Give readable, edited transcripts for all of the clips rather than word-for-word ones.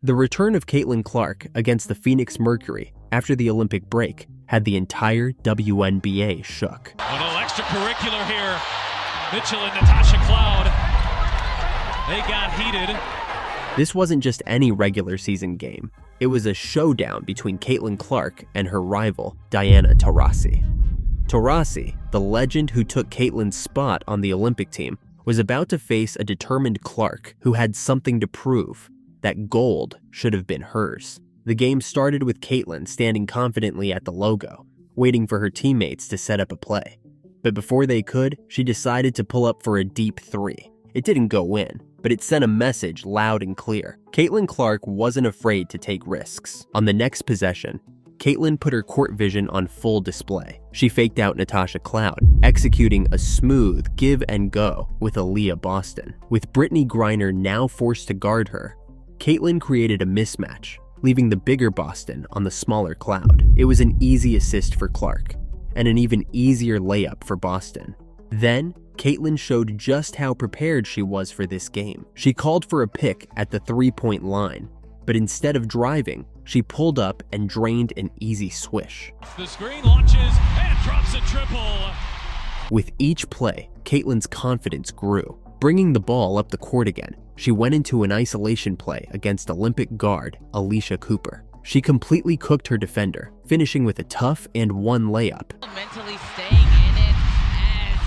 The return of Caitlin Clark against the Phoenix Mercury after the Olympic break had the entire WNBA shook. A little extracurricular here. Mitchell and Natasha Cloud. They got heated. This wasn't just any regular season game. It was a showdown between Caitlin Clark and her rival, Diana Taurasi. Taurasi, the legend who took Caitlin's spot on the Olympic team, was about to face a determined Clark who had something to prove. That gold should have been hers. The game started with Caitlin standing confidently at the logo, waiting for her teammates to set up a play. But before they could, she decided to pull up for a deep three. It didn't go in, but it sent a message loud and clear. Caitlin Clark wasn't afraid to take risks. On the next possession, Caitlin put her court vision on full display. She faked out Natasha Cloud, executing a smooth give and go with Aaliyah Boston. With Brittany Griner now forced to guard her, Caitlin created a mismatch, leaving the bigger Boston on the smaller Cloud. It was an easy assist for Clark, and an even easier layup for Boston. Then, Caitlin showed just how prepared she was for this game. She called for a pick at the three-point line, but instead of driving, she pulled up and drained an easy swish. The screen launches and drops a triple. With each play, Caitlin's confidence grew. Bringing the ball up the court again, she went into an isolation play against Olympic guard Alicia Cooper. She completely cooked her defender, finishing with a tough and one layup. Mentally staying in it as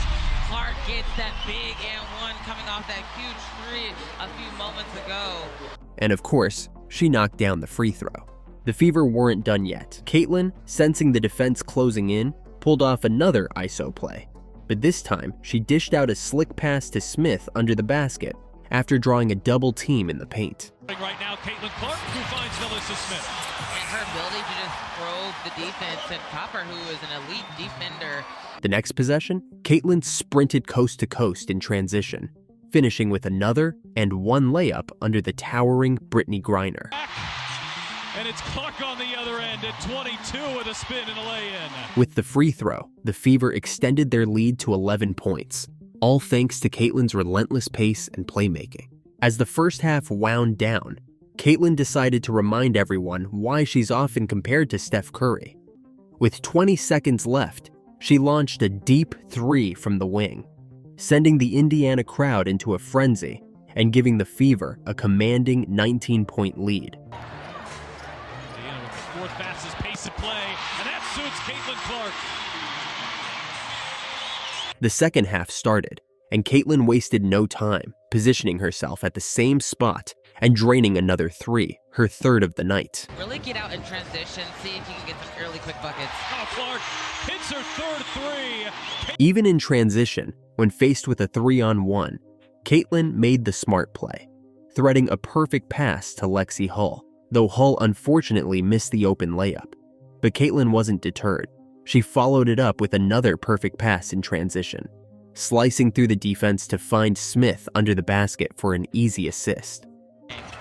Clark gets that big and one coming off that huge three a few moments ago. And of course, she knocked down the free throw. The Fever weren't done yet. Caitlin, sensing the defense closing in, pulled off another ISO play. But this time, she dished out a slick pass to Smith under the basket after drawing a double team in the paint. Right now, Caitlin Clark, who finds Melissa Smith. And her ability to just probe the defense, and Copper, who is an elite defender. The next possession, Caitlin sprinted coast to coast in transition, finishing with another and one layup under the towering Brittany Griner. And it's Clark on the other end at 22 with a spin and a lay-in. With the free throw, the Fever extended their lead to 11 points, all thanks to Caitlin's relentless pace and playmaking. As the first half wound down, Caitlin decided to remind everyone why she's often compared to Steph Curry. With 20 seconds left, she launched a deep three from the wing, sending the Indiana crowd into a frenzy and giving the Fever a commanding 19-point lead. Indiana with the fourth fastest pace of play, and that suits Caitlin Clark. The second half started, and Caitlin wasted no time, positioning herself at the same spot and draining another three, her third of the night. Really get out in transition, see if you can get some early quick buckets. Oh, Clark hits her third three. Even in transition, when faced with a 3-on-1, Caitlin made the smart play, threading a perfect pass to Lexi Hull, though Hull unfortunately missed the open layup. But Caitlin wasn't deterred. She followed it up with another perfect pass in transition, slicing through the defense to find Smith under the basket for an easy assist.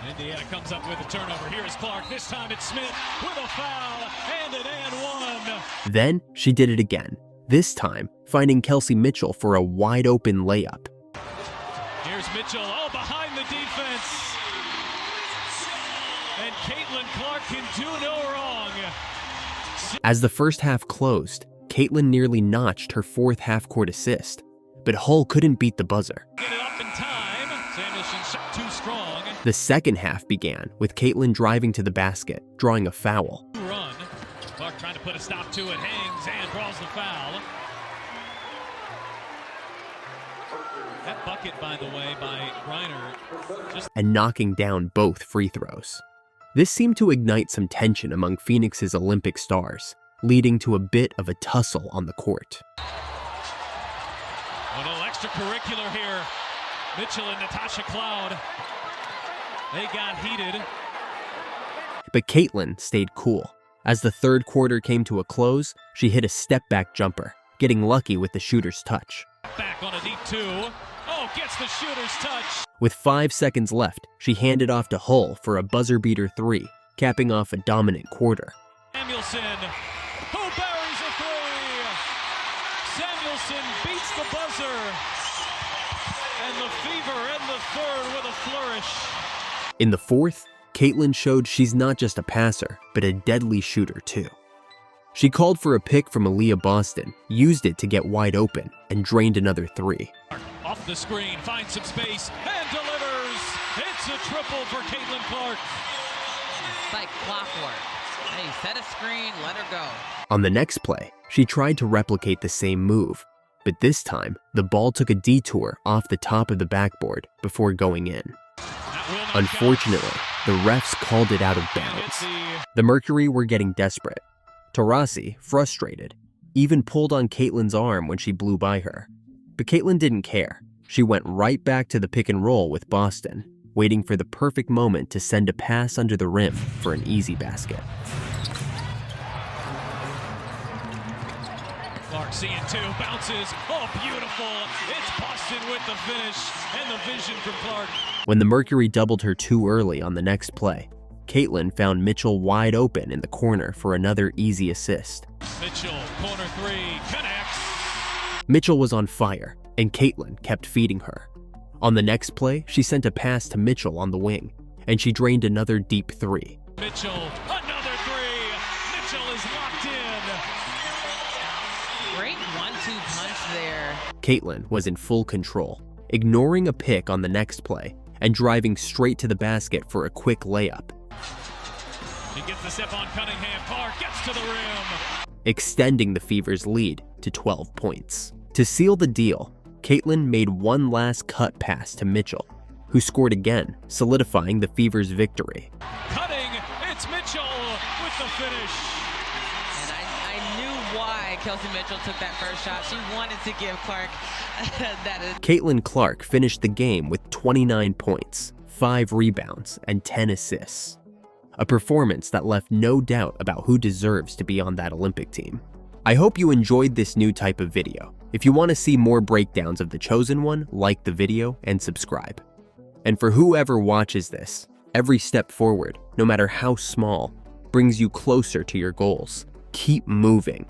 Indiana comes up with a turnover. Here is Clark. This time it's Smith with a foul and an and one. Then she did it again, this time finding Kelsey Mitchell for a wide open layup. Here's Mitchell, all behind the defense. And Caitlin Clark can do no wrong. As the first half closed, Caitlin nearly notched her fourth half-court assist, but Hull couldn't beat the buzzer. Get it up in time. Samuelson shot too strong. The second half began with Caitlin driving to the basket, drawing a foul. Run. Clark trying to put a stop to it, hangs and draws the foul. That bucket, by the way, by Griner. And knocking down both free throws. This seemed to ignite some tension among Phoenix's Olympic stars, leading to a bit of a tussle on the court. A little extracurricular here. Mitchell and Natasha Cloud. They got heated. But Caitlin stayed cool. As the third quarter came to a close, she hit a step-back jumper, getting lucky with the shooter's touch. Back on a deep two. Oh, gets the shooter's touch. With 5 seconds left, she handed off to Hull for a buzzer-beater three, capping off a dominant quarter. Samuelson, who buries a three. Samuelson beats the buzzer. And the Fever end the third with a flourish. In the fourth, Caitlin showed she's not just a passer, but a deadly shooter too. She called for a pick from Aaliyah Boston, used it to get wide open, and drained another 3. Off the screen, finds some space, and delivers! It's a triple for Caitlin Clark. It's like clockwork. Hey, set a screen, let her go. On the next play, she tried to replicate the same move, but this time, the ball took a detour off the top of the backboard before going in. Unfortunately, the refs called it out of bounds. The Mercury were getting desperate. Taurasi, frustrated, even pulled on Caitlin's arm when she blew by her. But Caitlin didn't care. She went right back to the pick and roll with Boston, waiting for the perfect moment to send a pass under the rim for an easy basket. Clark seeing 2, bounces, oh beautiful, it's Boston with the finish and the vision from Clark. When the Mercury doubled her too early on the next play, Caitlin found Mitchell wide open in the corner for another easy assist. Mitchell, corner 3, connects. Mitchell was on fire, and Caitlin kept feeding her. On the next play, she sent a pass to Mitchell on the wing, and she drained another deep 3. Mitchell, another 3. Mitchell is locked in. Great 1-2 punch there. Caitlin was in full control, ignoring a pick on the next play and driving straight to the basket for a quick layup. He gets the step on Cunningham. Clark gets to the rim. Extending the Fever's lead to 12 points. To seal the deal, Caitlin made one last cut pass to Mitchell, who scored again, solidifying the Fever's victory. Cutting, it's Mitchell with the finish. And I knew why Kelsey Mitchell took that first shot. She wanted to give Clark that. Caitlin Clark finished the game with 29 points, 5 rebounds, and 10 assists. A performance that left no doubt about who deserves to be on that Olympic team. I hope you enjoyed this new type of video. If you want to see more breakdowns of The Chosen One, like the video and subscribe. And for whoever watches this, every step forward, no matter how small, brings you closer to your goals. Keep moving.